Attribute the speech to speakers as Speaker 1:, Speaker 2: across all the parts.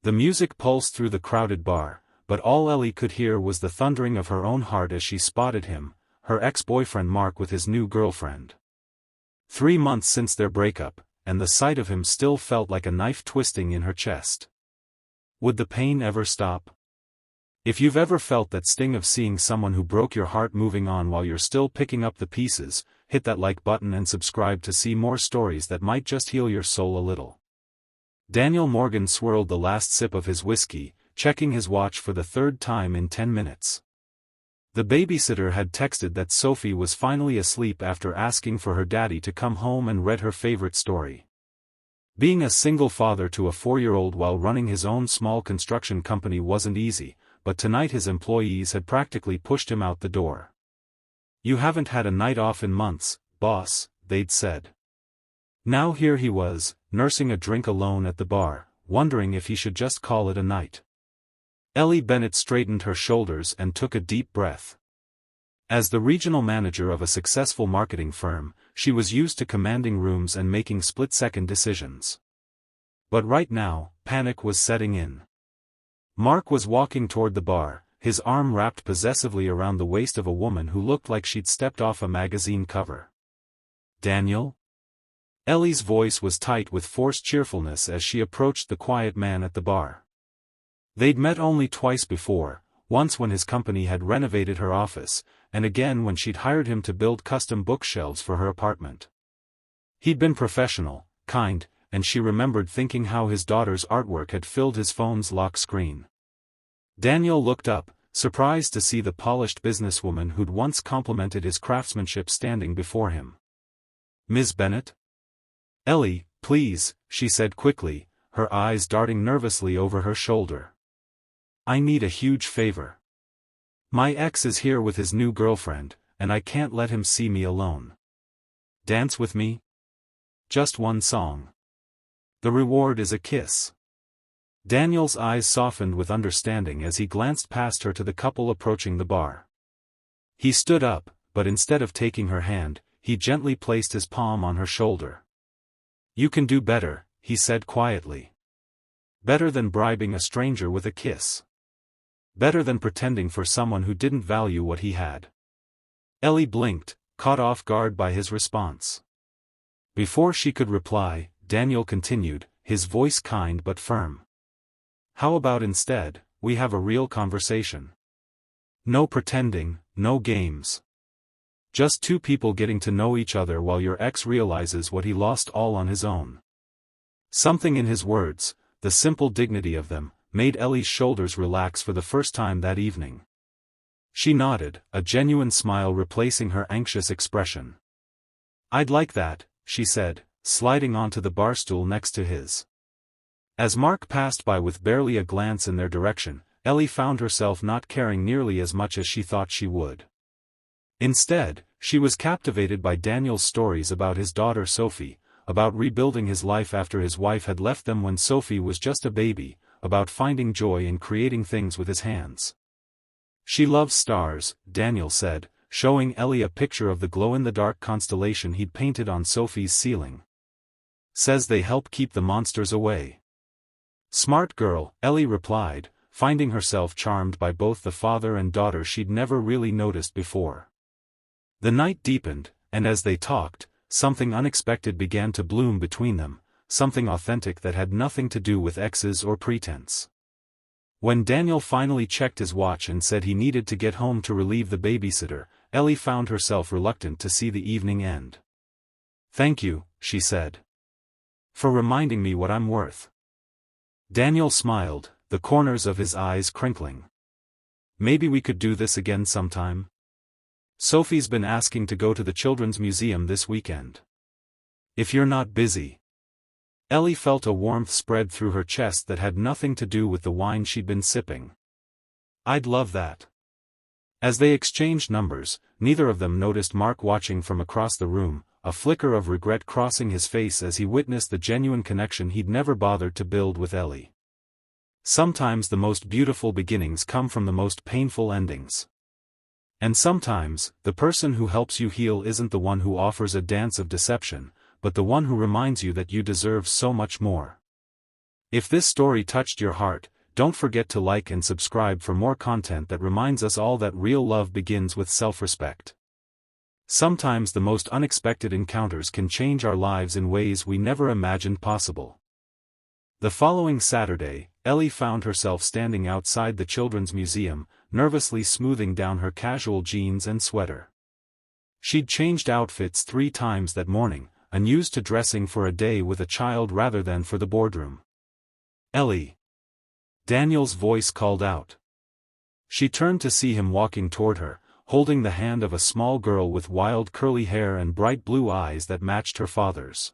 Speaker 1: The music pulsed through the crowded bar, but all Ellie could hear was the thundering of her own heart as she spotted him, her ex-boyfriend Mark with his new girlfriend. 3 months since their breakup, and the sight of him still felt like a knife twisting in her chest. Would the pain ever stop? If you've ever felt that sting of seeing someone who broke your heart moving on while you're still picking up the pieces, hit that like button and subscribe to see more stories that might just heal your soul a little. Daniel Morgan swirled the last sip of his whiskey, checking his watch for the 3rd time in 10 minutes. The babysitter had texted that Sophie was finally asleep after asking for her daddy to come home and read her favorite story. Being a single father to a 4-year-old while running his own small construction company wasn't easy, but tonight his employees had practically pushed him out the door. "You haven't had a night off in months, boss," they'd said. Now here he was, nursing a drink alone at the bar, wondering if he should just call it a night. Ellie Bennett straightened her shoulders and took a deep breath. As the regional manager of a successful marketing firm, she was used to commanding rooms and making split-second decisions. But right now, panic was setting in. Mark was walking toward the bar, his arm wrapped possessively around the waist of a woman who looked like she'd stepped off a magazine cover. "Daniel?" Ellie's voice was tight with forced cheerfulness as she approached the quiet man at the bar. They'd met only twice before, once when his company had renovated her office, and again when she'd hired him to build custom bookshelves for her apartment. He'd been professional, kind, and she remembered thinking how his daughter's artwork had filled his phone's lock screen. Daniel looked up, surprised to see the polished businesswoman who'd once complimented his craftsmanship standing before him. "Ms. Bennett?" "Ellie, please," she said quickly, her eyes darting nervously over her shoulder. "I need a huge favor. My ex is here with his new girlfriend, and I can't let him see me alone. Dance with me? Just one song. The reward is a kiss." Daniel's eyes softened with understanding as he glanced past her to the couple approaching the bar. He stood up, but instead of taking her hand, he gently placed his palm on her shoulder. "You can do better," he said quietly. "Better than bribing a stranger with a kiss. Better than pretending for someone who didn't value what he had." Ellie blinked, caught off guard by his response. Before she could reply, Daniel continued, his voice kind but firm. "How about instead, we have a real conversation? No pretending, no games. Just 2 people getting to know each other while your ex realizes what he lost all on his own." Something in his words, the simple dignity of them, made Ellie's shoulders relax for the first time that evening. She nodded, a genuine smile replacing her anxious expression. "I'd like that," she said, sliding onto the bar stool next to his. As Mark passed by with barely a glance in their direction, Ellie found herself not caring nearly as much as she thought she would. Instead, she was captivated by Daniel's stories about his daughter Sophie, about rebuilding his life after his wife had left them when Sophie was just a baby, about finding joy in creating things with his hands. "She loves stars," Daniel said, showing Ellie a picture of the glow-in-the-dark constellation he'd painted on Sophie's ceiling. "Says they help keep the monsters away." "Smart girl," Ellie replied, finding herself charmed by both the father and daughter she'd never really noticed before. The night deepened, and as they talked, something unexpected began to bloom between them, something authentic that had nothing to do with exes or pretense. When Daniel finally checked his watch and said he needed to get home to relieve the babysitter, Ellie found herself reluctant to see the evening end. "Thank you," she said. "For reminding me what I'm worth." Daniel smiled, the corners of his eyes crinkling. "Maybe we could do this again sometime? Sophie's been asking to go to the Children's Museum this weekend. If you're not busy." Ellie felt a warmth spread through her chest that had nothing to do with the wine she'd been sipping. "I'd love that." As they exchanged numbers, neither of them noticed Mark watching from across the room, a flicker of regret crossing his face as he witnessed the genuine connection he'd never bothered to build with Ellie. Sometimes the most beautiful beginnings come from the most painful endings. And sometimes, the person who helps you heal isn't the one who offers a dance of deception, but the one who reminds you that you deserve so much more. If this story touched your heart, don't forget to like and subscribe for more content that reminds us all that real love begins with self-respect. Sometimes the most unexpected encounters can change our lives in ways we never imagined possible. The following Saturday, Ellie found herself standing outside the Children's Museum, nervously smoothing down her casual jeans and sweater. She'd changed outfits 3 times that morning, unused to dressing for a day with a child rather than for the boardroom. "Ellie!" Daniel's voice called out. She turned to see him walking toward her, holding the hand of a small girl with wild curly hair and bright blue eyes that matched her father's.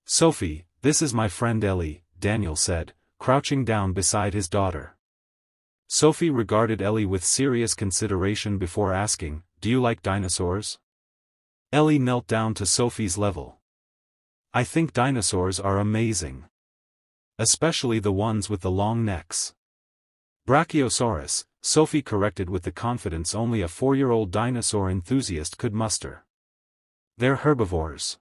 Speaker 1: "Sophie, this is my friend Ellie," Daniel said, crouching down beside his daughter. Sophie regarded Ellie with serious consideration before asking, "Do you like dinosaurs?" Ellie knelt down to Sophie's level. "I think dinosaurs are amazing. Especially the ones with the long necks." "Brachiosaurus," Sophie corrected with the confidence only a 4-year-old dinosaur enthusiast could muster. "They're herbivores."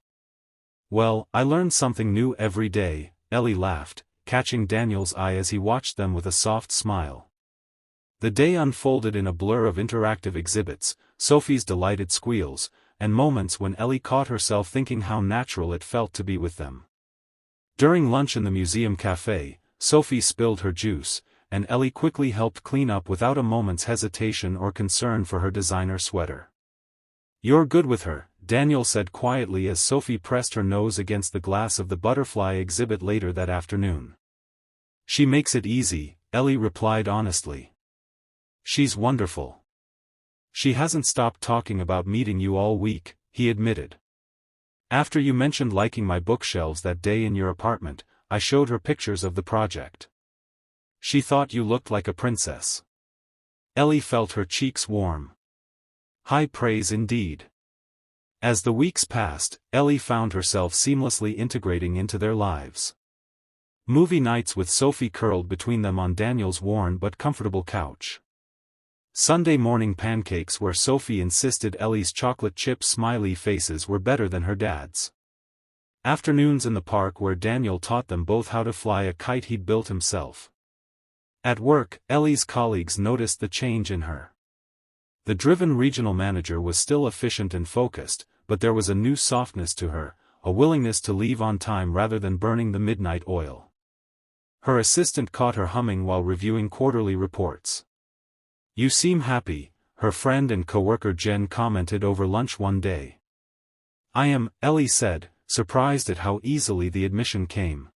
Speaker 1: "Well, I learn something new every day," Ellie laughed, catching Daniel's eye as he watched them with a soft smile. The day unfolded in a blur of interactive exhibits, Sophie's delighted squeals, and moments when Ellie caught herself thinking how natural it felt to be with them. During lunch in the museum cafe, Sophie spilled her juice, and Ellie quickly helped clean up without a moment's hesitation or concern for her designer sweater. "You're good with her," Daniel said quietly as Sophie pressed her nose against the glass of the butterfly exhibit later that afternoon. "She makes it easy," Ellie replied honestly. "She's wonderful." "She hasn't stopped talking about meeting you all week," he admitted. "After you mentioned liking my bookshelves that day in your apartment, I showed her pictures of the project. She thought you looked like a princess." Ellie felt her cheeks warm. High praise indeed. As the weeks passed, Ellie found herself seamlessly integrating into their lives. Movie nights with Sophie curled between them on Daniel's worn but comfortable couch. Sunday morning pancakes where Sophie insisted Ellie's chocolate chip smiley faces were better than her dad's. Afternoons in the park where Daniel taught them both how to fly a kite he'd built himself. At work, Ellie's colleagues noticed the change in her. The driven regional manager was still efficient and focused, but there was a new softness to her, a willingness to leave on time rather than burning the midnight oil. Her assistant caught her humming while reviewing quarterly reports. "You seem happy," her friend and coworker Jen commented over lunch one day. "I am," Ellie said, surprised at how easily the admission came.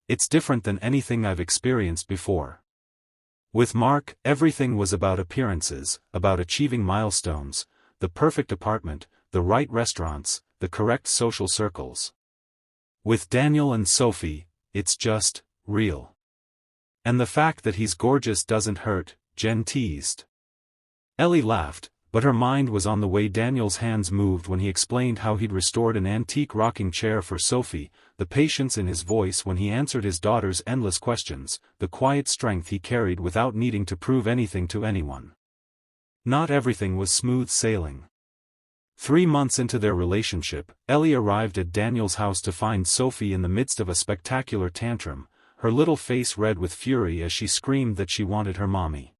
Speaker 1: "It's different than anything I've experienced before." With Mark, everything was about appearances, about achieving milestones, the perfect apartment, the right restaurants, the correct social circles. With Daniel and Sophie, it's just real. "And the fact that he's gorgeous doesn't hurt," Jen teased. Ellie laughed, but her mind was on the way Daniel's hands moved when he explained how he'd restored an antique rocking chair for Sophie, the patience in his voice when he answered his daughter's endless questions, the quiet strength he carried without needing to prove anything to anyone. Not everything was smooth sailing. 3 months into their relationship, Ellie arrived at Daniel's house to find Sophie in the midst of a spectacular tantrum, her little face red with fury as she screamed that she wanted her mommy.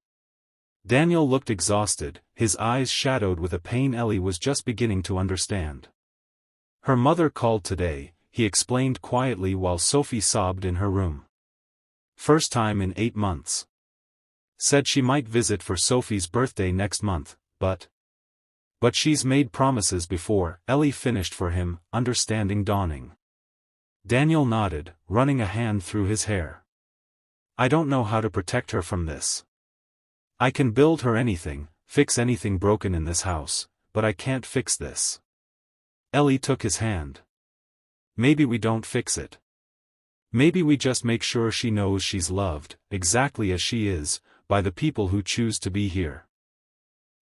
Speaker 1: Daniel looked exhausted, his eyes shadowed with a pain Ellie was just beginning to understand. "Her mother called today," he explained quietly while Sophie sobbed in her room. "First time in 8 months. Said she might visit for Sophie's birthday next month, but she's made promises before," Ellie finished for him, understanding dawning. Daniel nodded, running a hand through his hair. "I don't know how to protect her from this. I can build her anything, fix anything broken in this house, but I can't fix this." Ellie took his hand. "Maybe we don't fix it. Maybe we just make sure she knows she's loved, exactly as she is, by the people who choose to be here."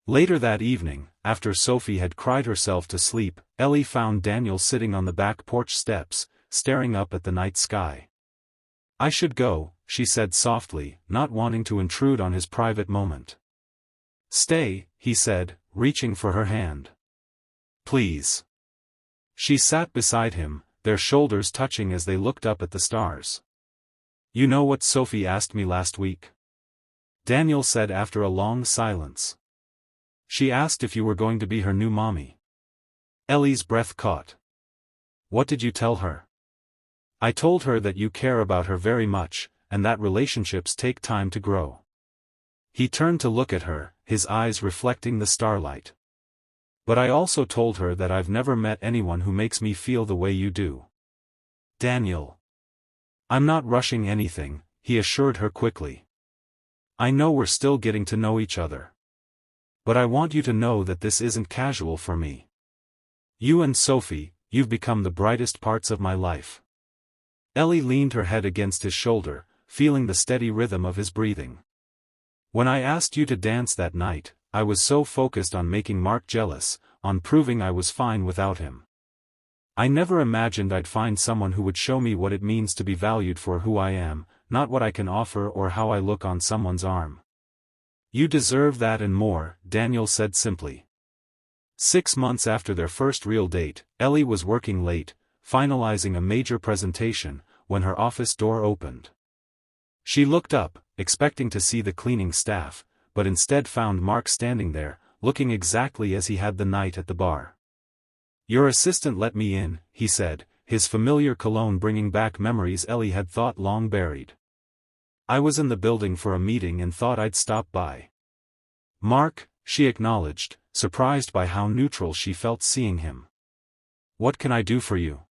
Speaker 1: Later that evening, after Sophie had cried herself to sleep, Ellie found Daniel sitting on the back porch steps, staring up at the night sky. "I should go," she said softly, not wanting to intrude on his private moment. "Stay," he said, reaching for her hand. "Please." She sat beside him, their shoulders touching as they looked up at the stars. You know what Sophie asked me last week? Daniel said after a long silence. She asked if you were going to be her new mommy. Ellie's breath caught. What did you tell her? I told her that you care about her very much, and that relationships take time to grow. He turned to look at her, his eyes reflecting the starlight. But I also told her that I've never met anyone who makes me feel the way you do. Daniel. I'm not rushing anything, he assured her quickly. I know we're still getting to know each other. But I want you to know that this isn't casual for me. You and Sophie, you've become the brightest parts of my life. Ellie leaned her head against his shoulder, feeling the steady rhythm of his breathing. When I asked you to dance that night, I was so focused on making Mark jealous, on proving I was fine without him. I never imagined I'd find someone who would show me what it means to be valued for who I am, not what I can offer or how I look on someone's arm. You deserve that and more, Daniel said simply. 6 months after their first real date, Ellie was working late, finalizing a major presentation, when her office door opened. She looked up, expecting to see the cleaning staff, but instead found Mark standing there, looking exactly as he had the night at the bar. Your assistant let me in, he said, his familiar cologne bringing back memories Ellie had thought long buried. I was in the building for a meeting and thought I'd stop by. Mark, she acknowledged, surprised by how neutral she felt seeing him. What can I do for you?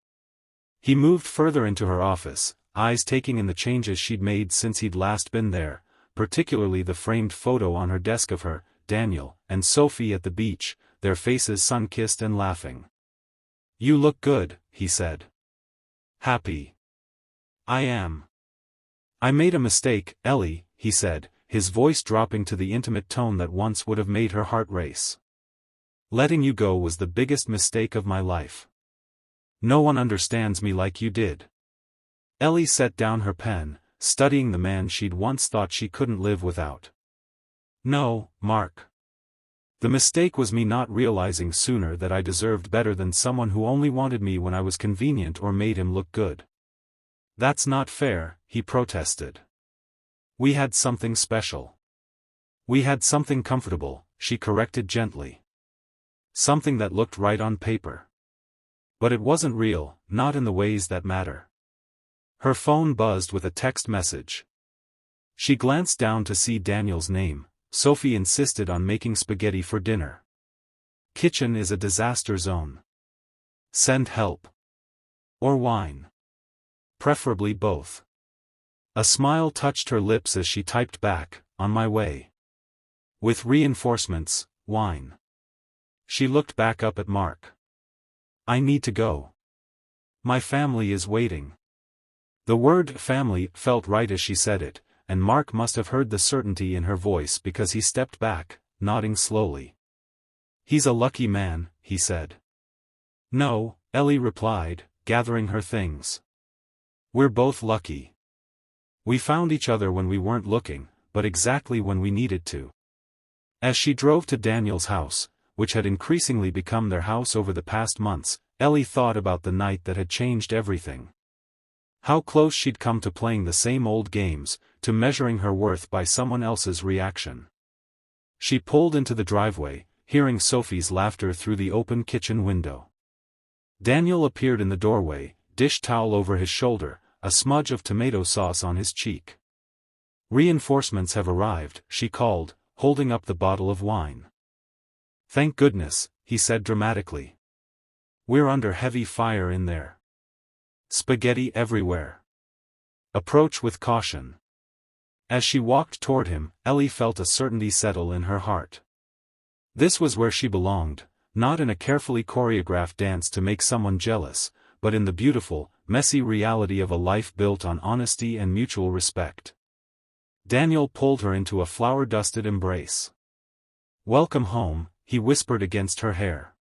Speaker 1: He moved further into her office, eyes taking in the changes she'd made since he'd last been there, particularly the framed photo on her desk of her, Daniel, and Sophie at the beach, their faces sun-kissed and laughing. You look good, he said. Happy. I am. I made a mistake, Ellie, he said, his voice dropping to the intimate tone that once would have made her heart race. Letting you go was the biggest mistake of my life. No one understands me like you did. Ellie set down her pen, studying the man she'd once thought she couldn't live without. No, Mark. The mistake was me not realizing sooner that I deserved better than someone who only wanted me when I was convenient or made him look good. That's not fair, he protested. We had something special. We had something comfortable, she corrected gently. Something that looked right on paper. But it wasn't real, not in the ways that matter. Her phone buzzed with a text message. She glanced down to see Daniel's name. Sophie insisted on making spaghetti for dinner. Kitchen is a disaster zone. Send help. Or wine. Preferably both. A smile touched her lips as she typed back, on my way. With reinforcements, wine. She looked back up at Mark. I need to go. My family is waiting. The word family felt right as she said it, and Mark must have heard the certainty in her voice because he stepped back, nodding slowly. He's a lucky man, he said. No, Ellie replied, gathering her things. We're both lucky. We found each other when we weren't looking, but exactly when we needed to. As she drove to Daniel's house, which had increasingly become their house over the past months, Ellie thought about the night that had changed everything. How close she'd come to playing the same old games, to measuring her worth by someone else's reaction. She pulled into the driveway, hearing Sophie's laughter through the open kitchen window. Daniel appeared in the doorway, dish towel over his shoulder, a smudge of tomato sauce on his cheek. Reinforcements have arrived, she called, holding up the bottle of wine. Thank goodness, he said dramatically. We're under heavy fire in there. Spaghetti everywhere. Approach with caution. As she walked toward him, Ellie felt a certainty settle in her heart. This was where she belonged, not in a carefully choreographed dance to make someone jealous, but in the beautiful, messy reality of a life built on honesty and mutual respect. Daniel pulled her into a flower-dusted embrace. Welcome home, he whispered against her hair.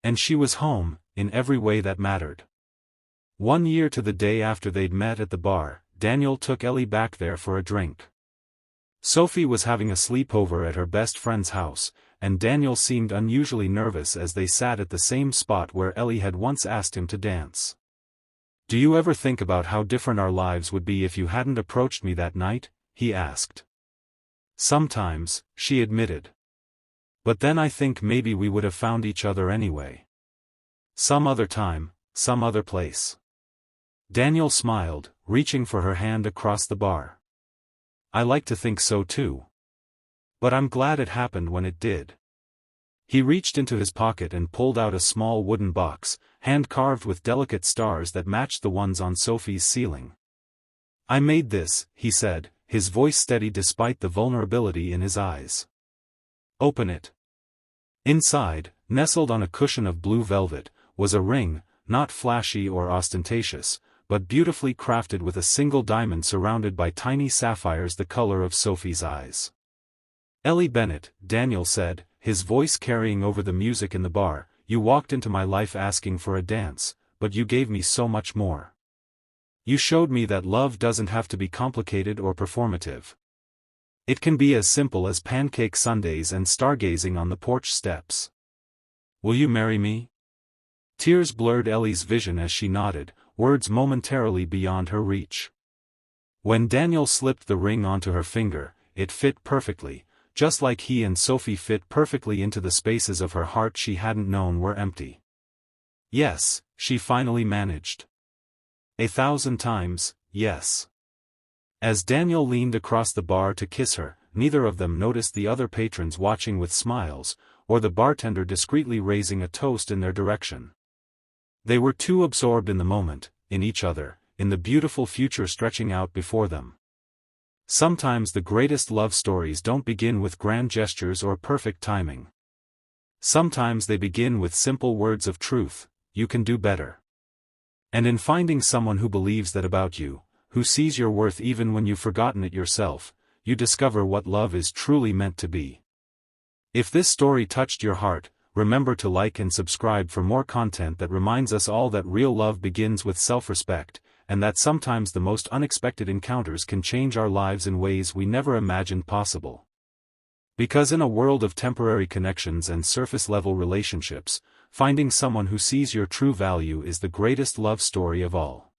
Speaker 1: And she was home, in every way that mattered. 1 year to the day after they'd met at the bar, Daniel took Ellie back there for a drink. Sophie was having a sleepover at her best friend's house, and Daniel seemed unusually nervous as they sat at the same spot where Ellie had once asked him to dance. Do you ever think about how different our lives would be if you hadn't approached me that night? He asked. Sometimes, she admitted. But then I think maybe we would have found each other anyway. Some other time, some other place. Daniel smiled, reaching for her hand across the bar. I like to think so too. But I'm glad it happened when it did. He reached into his pocket and pulled out a small wooden box, hand-carved with delicate stars that matched the ones on Sophie's ceiling. I made this, he said, his voice steady despite the vulnerability in his eyes. Open it. Inside, nestled on a cushion of blue velvet, was a ring, not flashy or ostentatious, but beautifully crafted with a single diamond surrounded by tiny sapphires the color of Sophie's eyes. Ellie Bennett, Daniel said, his voice carrying over the music in the bar, you walked into my life asking for a dance, but you gave me so much more. You showed me that love doesn't have to be complicated or performative. It can be as simple as pancake sundaes and stargazing on the porch steps. Will you marry me? Tears blurred Ellie's vision as she nodded, words momentarily beyond her reach. When Daniel slipped the ring onto her finger, it fit perfectly, just like he and Sophie fit perfectly into the spaces of her heart she hadn't known were empty. Yes, she finally managed. 1,000 times, yes. As Daniel leaned across the bar to kiss her, neither of them noticed the other patrons watching with smiles, or the bartender discreetly raising a toast in their direction. They were too absorbed in the moment, in each other, in the beautiful future stretching out before them. Sometimes the greatest love stories don't begin with grand gestures or perfect timing. Sometimes they begin with simple words of truth, you can do better. And in finding someone who believes that about you, who sees your worth even when you've forgotten it yourself, you discover what love is truly meant to be. If this story touched your heart, remember to like and subscribe for more content that reminds us all that real love begins with self-respect, and that sometimes the most unexpected encounters can change our lives in ways we never imagined possible. Because in a world of temporary connections and surface-level relationships, finding someone who sees your true value is the greatest love story of all.